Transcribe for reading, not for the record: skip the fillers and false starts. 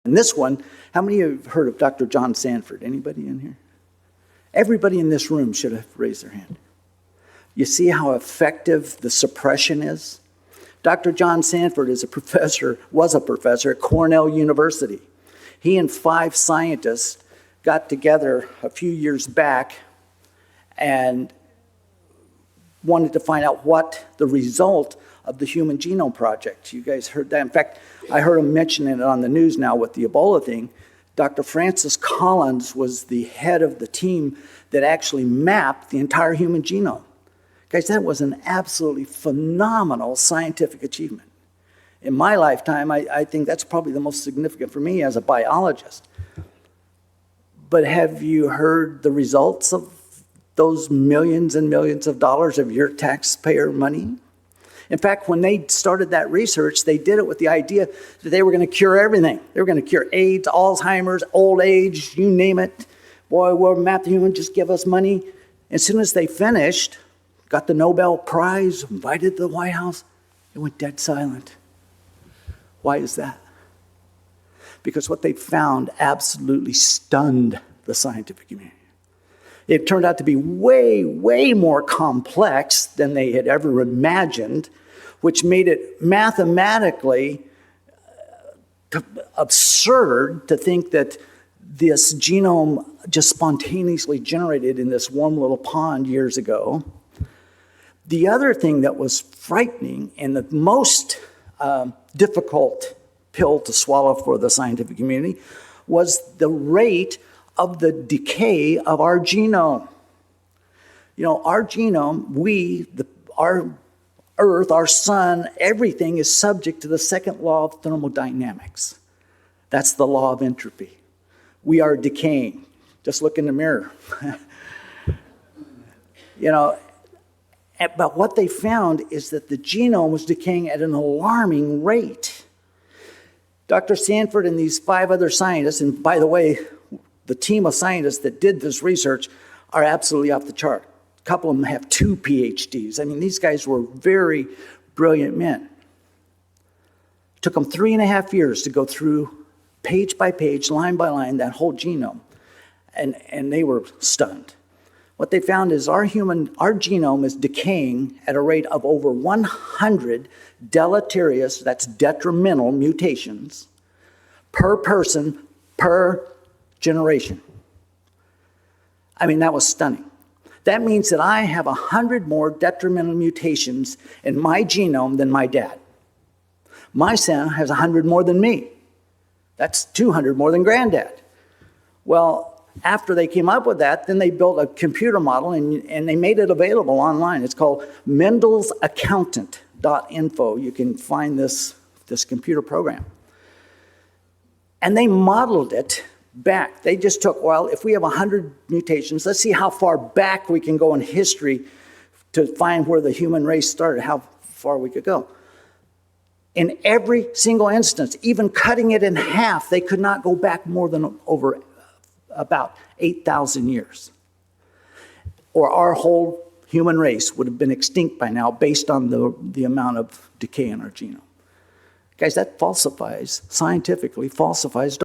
And this one, how many of you have heard of Dr. John Sanford? Anybody in here? Everybody in this room should have raised their hand. You see how effective the suppression is? Dr. John Sanford was a professor at Cornell University. He and 5 scientists got together a few years back and wanted to find out what the result of the Human Genome Project. You guys heard that? In fact, I heard him mentioning it on the news now with the Ebola thing. Dr. Francis Collins was the head of the team that actually mapped the entire human genome. Guys, that was an absolutely phenomenal scientific achievement. In my lifetime, I think that's probably the most significant for me as a biologist. But have you heard the results of those millions and millions of dollars of your taxpayer money? In fact, when they started that research, they did it with the idea that they were going to cure everything. They were going to cure AIDS, Alzheimer's, old age, you name it. Boy, we'll map the human, just give us money. As soon as they finished, got the Nobel Prize, invited to the White House, it went dead silent. Why is that? Because what they found absolutely stunned the scientific community. It turned out to be way, way more complex than they had ever imagined, which made it mathematically absurd to think that this genome just spontaneously generated in this warm little pond years ago. The other thing that was frightening and the most difficult pill to swallow for the scientific community was the rate of the decay of our genome. You know, our genome, our Earth, our sun, everything is subject to the second law of thermodynamics. That's the law of entropy. We are decaying. Just look in the mirror. You know, but what they found is that the genome was decaying at an alarming rate. Dr. Sanford and these 5 other scientists, and by the way, the team of scientists that did this research are absolutely off the chart. A couple of them have 2 Ph.D s. I mean, these guys were very brilliant men. It took them 3.5 years to go through page by page, line by line, that whole genome. And they were stunned. What they found is our genome is decaying at a rate of over 100 deleterious, that's detrimental mutations, per person, per generation. I mean, that was stunning. That means that I have 100 more detrimental mutations in my genome than my dad. My son has 100 more than me. That's 200 more than granddad. Well, after they came up with that, then they built a computer model and they made it available online. It's called mendelsaccountant.info. You can find this computer program. And they modeled it back. They just took, well, if we have 100 mutations, let's see how far back we can go in history to find where the human race started, how far we could go. In every single instance, even cutting it in half, they could not go back more than over about 8,000 years. Or our whole human race would have been extinct by now based on the amount of decay in our genome. Guys, that scientifically falsifies